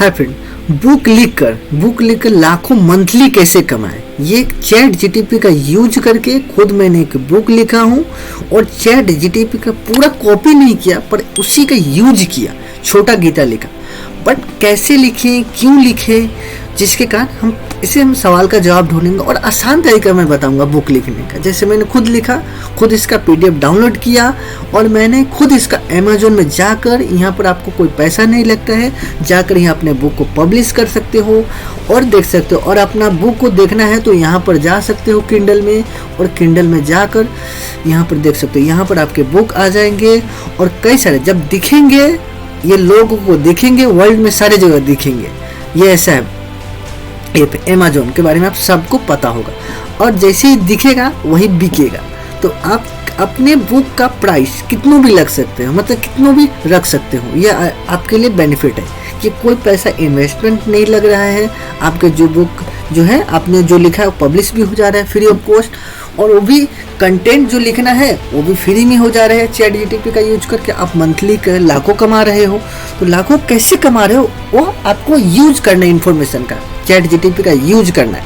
Hi friend, book लिखकर लाखों monthly कैसे कमाएं, ये चैट जीटीपी का यूज करके खुद मैंने एक बुक लिखा हूँ और चैट जीटीपी का पूरा कॉपी नहीं किया पर उसी का यूज किया, छोटा गीता लिखा। बट कैसे लिखें, क्यों लिखें, जिसके कारण हम सवाल का जवाब ढूंढेंगे और आसान तरीका मैं बताऊंगा बुक लिखने का। जैसे मैंने खुद लिखा, खुद इसका पीडीएफ डाउनलोड किया और मैंने खुद इसका अमेज़न में जाकर, यहाँ पर आपको कोई पैसा नहीं लगता है, जाकर यहाँ अपने बुक को पब्लिश कर सकते हो और देख सकते हो। और अपना बुक को देखना है तो यहाँ पर जा सकते हो किंडल में, और किंडल में जाकर यहाँ पर देख सकते हो, यहाँ पर आपके बुक आ जाएंगे और कई सारे जब दिखेंगे, ये लोगों को दिखेंगे, वर्ल्ड में सारे जगह दिखेंगे। ये ऐसा है ऐप अमेज़न के बारे में आप सबको पता होगा, और जैसे ही दिखेगा वही बिकेगा। तो आप अपने बुक का प्राइस कितनों भी लग सकते हो, मतलब कितनों भी रख सकते हो। यह आपके लिए बेनिफिट है कि कोई पैसा इन्वेस्टमेंट नहीं लग रहा है, आपके जो बुक जो है आपने जो लिखा है वो पब्लिश भी हो जा रहा है फ्री ऑफ कॉस्ट, और वो भी कंटेंट जो लिखना है वो भी फ्री में हो जा रहा है। चैट जीटीपी का यूज करके आप मंथली लाखों कमा रहे हो। तो लाखों कैसे कमा रहे हो, वो आपको यूज करना है, इन्फॉर्मेशन का चैट जीटीपी का यूज करना है।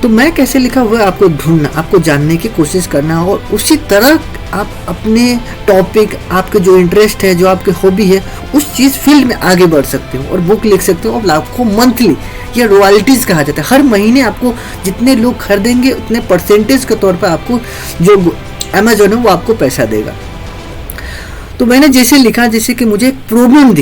तो मैं कैसे लिखा हुआ है आपको ढूंढना, आपको जानने की कोशिश करना, और उसी तरह आप अपने टॉपिक, आपके जो इंटरेस्ट है, जो आपके हॉबी है, उस चीज़ फील्ड में आगे बढ़ सकते हो और बुक लिख सकते हो। और लाखों मंथली, या रॉयल्टीज़ कहा जाता है, हर महीने आपको जितने लोग खरीदेंगे उतने परसेंटेज के तौर पर आपको जो अमेज़न है वो आपको पैसा देगा। तो मैंने जैसे लिखा, जैसे कि मुझे एक प्रॉब्लम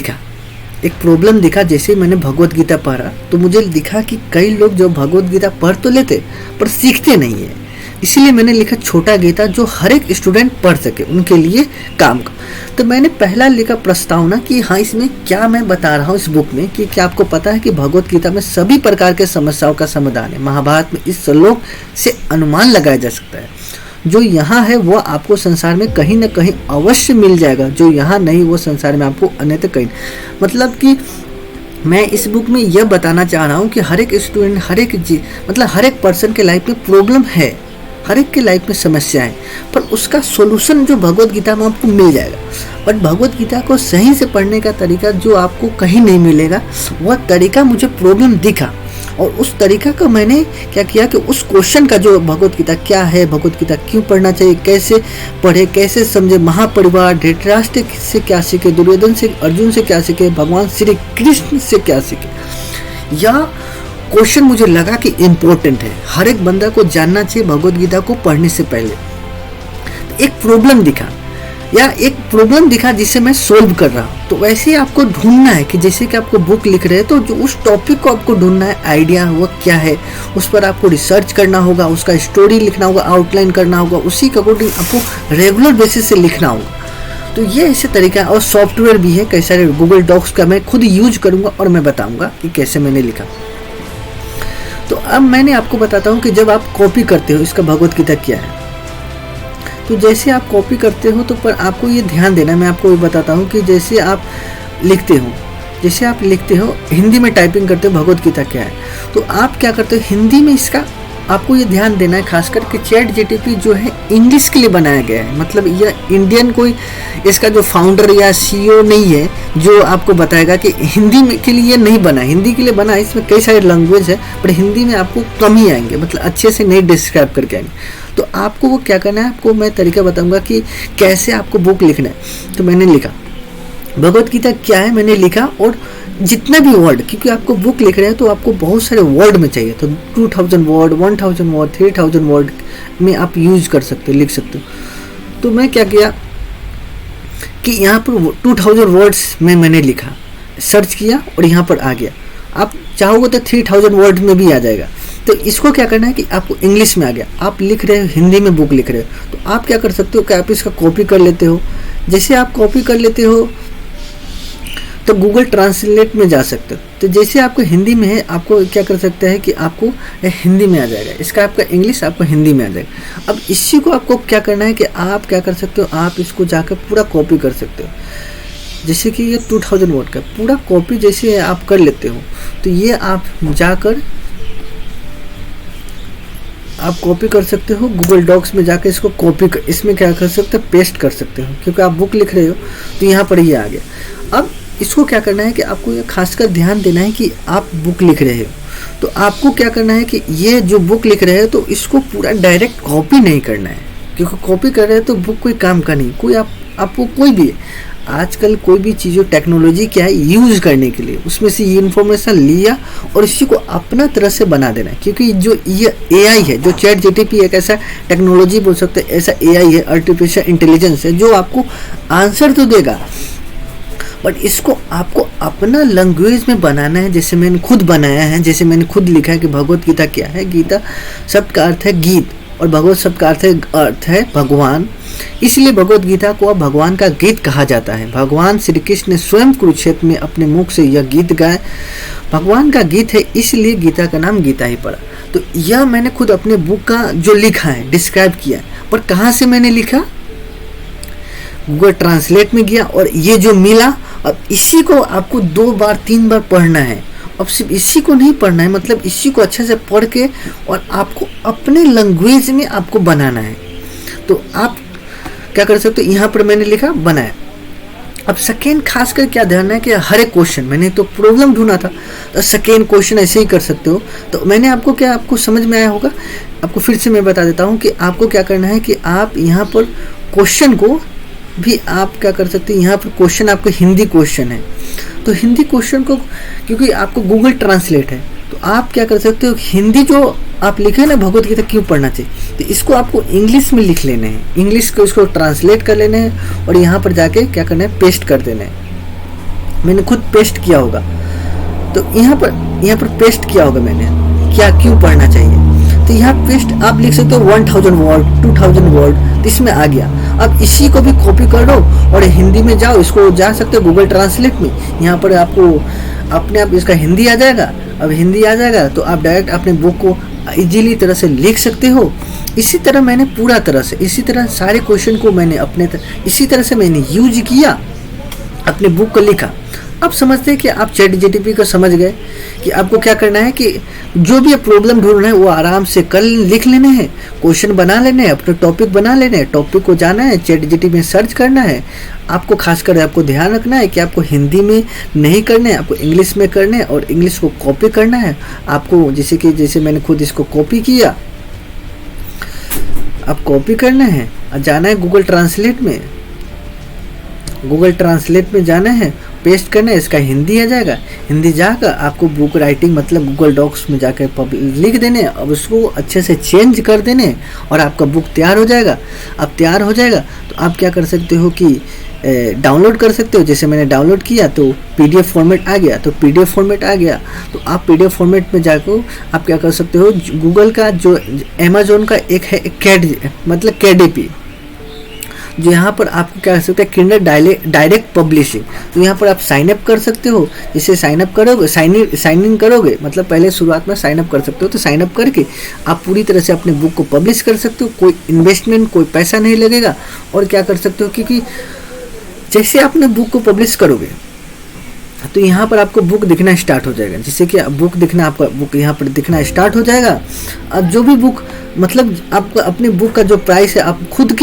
दिखा, जैसे मैंने भगवत गीता पढ़ा तो मुझे दिखा कि कई लोग जो भगवत गीता पढ़ तो लेते पर सीखते नहीं है। इसीलिए मैंने लिखा छोटा गीता जो हर एक स्टूडेंट पढ़ सके, उनके लिए काम का। तो मैंने पहला लिखा प्रस्तावना कि हाँ, इसमें क्या मैं बता रहा हूँ इस बुक में, कि क्या आपको पता है कि भगवत गीता में सभी प्रकार के समस्याओं का समाधान है। महाभारत में इस श्लोक से अनुमान लगाया जा सकता है, जो यहाँ है वो आपको संसार में कहीं ना कहीं अवश्य मिल जाएगा, जो यहाँ नहीं वो संसार में आपको अन्यथा कहीं। मतलब कि मैं इस बुक में यह बताना चाह रहा हूँ कि हर एक स्टूडेंट, हर एक पर्सन के लाइफ में प्रॉब्लम है, हर एक के लाइफ में समस्या है, पर उसका सॉल्यूशन जो भगवत गीता में आपको मिल जाएगा। बट भगवत गीता को सही से पढ़ने का तरीका जो आपको कहीं नहीं मिलेगा, वह तरीका मुझे प्रॉब्लम दिखा, और उस तरीका का मैंने क्या किया कि उस क्वेश्चन का जो भगवत गीता क्या है, भगवत गीता क्यों पढ़ना चाहिए, कैसे पढ़े, कैसे समझे, महापरिवार धृतराष्ट्र से क्या सीखे, दुर्योधन से, अर्जुन से क्या सीखे, भगवान श्री कृष्ण से क्या सीखे, या क्वेश्चन मुझे लगा कि इम्पोर्टेंट है, हर एक बंदा को जानना चाहिए भगवत गीता को पढ़ने से पहले। एक प्रॉब्लम दिखा जिसे मैं सोल्व कर रहा हूँ। तो वैसे ही आपको ढूंढना है कि जैसे कि आपको बुक लिख रहे हैं तो जो उस टॉपिक को आपको ढूंढना है, आइडिया वो क्या है, उस पर आपको रिसर्च करना होगा, उसका स्टोरी लिखना होगा, आउटलाइन करना होगा, उसी के अकॉर्डिंग आपको रेगुलर बेसिस से लिखना होगा। तो ये ऐसे तरीका है, और सॉफ्टवेयर भी है कई सारे, गूगल डॉक्स का मैं खुद यूज करूँगा और मैं बताऊँगा कि कैसे मैंने लिखा। तो अब मैंने आपको बताता हूँ कि जब आप कॉपी करते हो इसका भगवत गीता क्या है, तो जैसे आप कॉपी करते हो तो पर आपको ये ध्यान देना, मैं आपको ये बताता हूँ कि जैसे आप लिखते हो, हिंदी में टाइपिंग करते हो भगवत गीता क्या है, तो आप क्या करते हो हिंदी में, इसका आपको ये ध्यान देना है खासकर कि चैट जीटीपी जो है इंग्लिश के लिए बनाया गया है। मतलब यह इंडियन कोई इसका जो फाउंडर या सीईओ नहीं है जो आपको बताएगा कि हिंदी में के लिए नहीं बना, हिंदी के लिए बना, इसमें कई सारे लैंग्वेज है पर हिंदी में आपको कम ही आएंगे, मतलब अच्छे से नहीं डिस्क्राइब करके आएंगे। तो आपको वो क्या करना है, आपको मैं तरीका बताऊंगा कि कैसे आपको बुक लिखना है। तो मैंने लिखा भगवत गीता क्या है, मैंने लिखा, और जितना भी वर्ड, क्योंकि आपको बुक लिख रहे हैं तो आपको बहुत सारे वर्ड में चाहिए, तो 2000 वर्ड, 1000 वर्ड, 3000 वर्ड में आप यूज कर सकते हो, लिख सकते हो। तो मैं क्या किया कि यहाँ पर 2000 वर्ड्स में मैंने लिखा, सर्च किया और यहाँ पर आ गया। आप चाहोगे तो 3000 वर्ड में भी आ जाएगा। तो इसको क्या करना है कि आपको इंग्लिश में आ गया, आप लिख रहे हो हिंदी में बुक लिख रहे हो, तो आप क्या कर सकते हो कि आप इसका कॉपी कर लेते हो। जैसे आप कॉपी कर लेते हो तो गूगल ट्रांसलेट में जा सकते हो। तो जैसे आपको हिंदी में है, आपको क्या कर सकता है कि आपको हिंदी में आ जाएगा, इसका आपका इंग्लिश आपको हिंदी में आ जाएगा। अब इसी को आपको क्या करना है कि आप क्या कर सकते हो, आप इसको जाकर पूरा कॉपी कर सकते हो। जैसे कि ये 2000 वर्ड का पूरा कॉपी जैसे आप कर लेते हो, तो ये आप जाकर आप कॉपी कर सकते हो गूगल डॉक्स में जाकर, इसको कॉपी कर, इसमें क्या कर सकते हो, पेस्ट कर सकते हो, क्योंकि आप बुक लिख रहे हो तो यहाँ पर ये आ गया। अब इसको क्या करना है कि आपको ये खासकर ध्यान देना है कि आप बुक लिख रहे हो तो आपको क्या करना है कि ये जो बुक लिख रहे हो तो इसको पूरा डायरेक्ट कॉपी नहीं करना है, क्योंकि कॉपी कर रहे हो तो बुक कोई काम का नहीं। कोई आपको कोई भी आजकल कोई भी चीज़ टेक्नोलॉजी क्या है यूज़ करने के लिए, उसमें से ये इन्फॉर्मेशन लिया और इसी को अपना तरह से बना देना है। क्योंकि जो ये एआई है, जो चैट जीटीपी एक ऐसा टेक्नोलॉजी बोल सकते हैं, ऐसा एआई है, आर्टिफिशियल इंटेलिजेंस है, जो आपको आंसर तो देगा बट इसको आपको अपना लैंग्वेज में बनाना है। जैसे मैंने खुद बनाया है, जैसे मैंने खुद लिखा है कि भगवत गीता क्या है। गीता शब्द का अर्थ है गीत और भगवत शब्द का अर्थ है भगवान, इसलिए भगवत गीता को अब भगवान का गीत कहा जाता है। भगवान श्री कृष्ण ने स्वयं कुरुक्षेत्र में अपने मुख से यह गीत गाए, भगवान का गीत है, इसलिए गीता का नाम गीता ही पड़ा। तो यह मैंने खुद अपने बुक का जो लिखा है, डिस्क्राइब किया है। पर कहाँ से मैंने लिखा? गूगल ट्रांसलेट में गया और ये जो मिला, अब इसी को आपको 2 बार 3 बार पढ़ना है। अब सिर्फ इसी को नहीं पढ़ना है, मतलब इसी को अच्छे से पढ़ के और आपको अपने लैंग्वेज में आपको बनाना है। तो आप क्या कर सकते हो, यहाँ पर मैंने लिखा बनाया। अब सेकेंड खासकर क्या ध्यान है कि हर एक क्वेश्चन, मैंने तो प्रॉब्लम ढूंढा था तो सेकेंड क्वेश्चन ऐसे ही कर सकते हो। तो मैंने आपको समझ में आया होगा, आपको फिर से मैं बता देता हूँ कि आपको क्या करना है कि आप यहाँ पर क्वेश्चन को भी आप क्या कर सकते हैं। यहाँ पर क्वेश्चन आपको हिंदी क्वेश्चन है तो हिंदी क्वेश्चन को, क्योंकि आपको गूगल ट्रांसलेट है तो आप क्या कर सकते हो, हिंदी जो आप लिखे ना भगवत गीता क्यों पढ़ना चाहिए, तो इसको आपको इंग्लिश में लिख लेने हैं, इंग्लिश को इसको ट्रांसलेट कर लेने हैं और यहाँ पर जाके क्या करना है, पेस्ट कर देना है। मैंने खुद पेस्ट किया होगा, तो यहाँ पर पेस्ट किया होगा मैंने, क्या क्यों पढ़ना चाहिए। तो यहाँ पेस्ट आप लिख सकते हो 1000 वर्ड 2000 वर्ड, तो इसमें आ गया। अब इसी को भी कॉपी कर लो और हिंदी में जाओ, इसको जा सकते हो गूगल ट्रांसलेट में, यहाँ पर आपको अपने आप इसका हिंदी आ जाएगा। अब हिंदी आ जाएगा तो आप डायरेक्ट अपने बुक को इजीली तरह से लिख सकते हो। इसी तरह मैंने पूरा तरह से इसी तरह सारे क्वेश्चन को मैंने इसी तरह से मैंने यूज किया, अपने बुक को लिखा। अब समझते हैं कि आप चैट जीटीपी को समझ गए कि आपको क्या करना है कि जो भी प्रॉब्लम ढूंढना है वो आराम से कल लिख लेने हैं, क्वेश्चन बना लेने हैं, अपने टॉपिक बना लेने हैं, टॉपिक को जाना है, चैट जीटीपी में सर्च करना है। आपको खासकर आपको ध्यान रखना है कि आपको हिंदी में नहीं करने हैं, आपको इंग्लिश में करने हैं और इंग्लिश को कॉपी करना है। आपको जैसे मैंने खुद इसको कॉपी किया, आप कॉपी करना है और जाना है गूगल ट्रांसलेट में, गूगल ट्रांसलेट में जाना है, पेस्ट करना है, इसका हिंदी आ जाएगा। हिंदी जाकर आपको बुक राइटिंग मतलब गूगल डॉक्स में जाकर लिख देने, अब उसको अच्छे से चेंज कर देने और आपका बुक तैयार हो जाएगा। अब तैयार हो जाएगा तो आप क्या कर सकते हो कि डाउनलोड कर सकते हो। जैसे मैंने डाउनलोड किया तो पीडीएफ फॉर्मेट आ गया, तो पीडीएफ फॉर्मेट आ गया तो आप पीडीएफ फॉर्मेट में जाकर आप क्या कर सकते हो, गूगल का जो अमेज़न का एक है KDP, जो यहाँ पर आपको क्या कर सकते हैं, किंडल डायरेक्ट पब्लिशिंग, तो यहाँ पर आप साइन अप कर सकते हो। जैसे साइन अप करोगे, साइन इन करोगे, मतलब पहले शुरुआत में साइन अप कर सकते हो, तो साइन अप करके आप पूरी तरह से अपने बुक को पब्लिश कर सकते हो। कोई इन्वेस्टमेंट, कोई पैसा नहीं लगेगा। और क्या कर सकते हो, क्योंकि जैसे आपने बुक को पब्लिश करोगे तो यहाँ पर आपको बुक दिखना स्टार्ट हो जाएगा। जिससे कि बुक दिखना, आपका बुक यहाँ पर दिखना स्टार्ट हो जाएगा। अब जो भी बुक मतलब आपको अपने बुक का जो प्राइस है आप खुद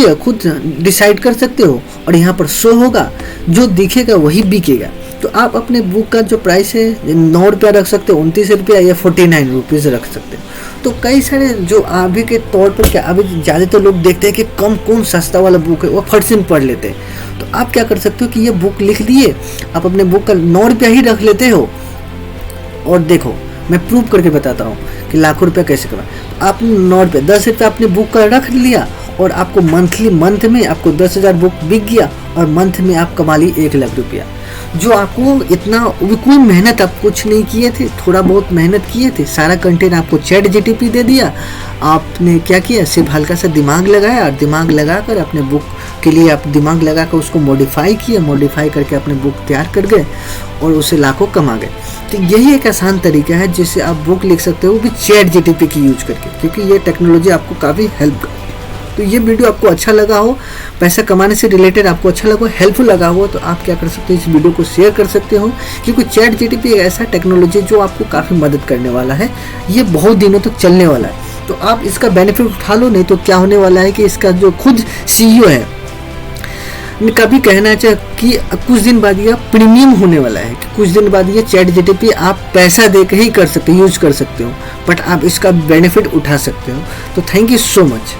डिसाइड कर सकते हो और यहाँ पर शो होगा, जो दिखेगा वही बिकेगा। तो आप अपने बुक का जो प्राइस है 9 रुपया रख सकते हो, 29 रुपया या 49 रुपीज़ रख सकते हो। तो कई सारे जो अभी के तौर पर क्या अभी ज़्यादातर लोग देखते हैं कि कौन सस्ता वाला बुक है वो फट से पढ़ लेते हैं। तो आप क्या कर सकते हो कि ये बुक लिख लिए, आप अपने बुक का 9 रुपया ही रख लेते हो और देखो मैं प्रूव करके बताता हूँ कि लाखों रुपया कैसे कमा। आपने 9 रुपये 10 रुपये अपने बुक का रख लिया और आपको मंथ में आपको 10,000 बुक बिक गया और मंथ में आप कमा ली 1 लाख रुपया। जो आपको इतना कोई मेहनत आप कुछ नहीं किए थे, थोड़ा बहुत मेहनत किए थे, सारा कंटेंट आपको चैट जीटीपी दे दिया। आपने क्या किया, सिर्फ हल्का सा दिमाग लगाया और दिमाग लगाकर अपने बुक के लिए आप दिमाग लगाकर उसको मॉडिफाई किया, मॉडिफाई करके अपने बुक तैयार कर गए और उसे लाखों कमा गए। तो यही एक आसान तरीका है जिससे आप बुक लिख सकते हो, वो भी चैट जीटीपी की यूज करके, क्योंकि ये टेक्नोलॉजी आपको काफ़ी हेल्प। तो ये वीडियो आपको अच्छा लगा हो, पैसा कमाने से रिलेटेड आपको अच्छा लगा हो, हेल्पफुल लगा हो, तो आप क्या कर सकते हो, इस वीडियो को शेयर कर सकते हो। क्योंकि चैट जीटीपी एक ऐसा टेक्नोलॉजी जो आपको काफ़ी मदद करने वाला है, ये बहुत दिनों तक चलने वाला है। तो आप इसका बेनिफिट उठा लो, नहीं तो क्या होने वाला है कि इसका जो खुद CEO है इनका भी कहना चाहिए कि कुछ दिन बाद ये प्रीमियम होने वाला है, कि कुछ दिन बाद ये चैट जीटीपी आप पैसा दे के ही कर सकते, यूज कर सकते हो, बट आप इसका बेनिफिट उठा सकते हो। तो थैंक यू सो मच।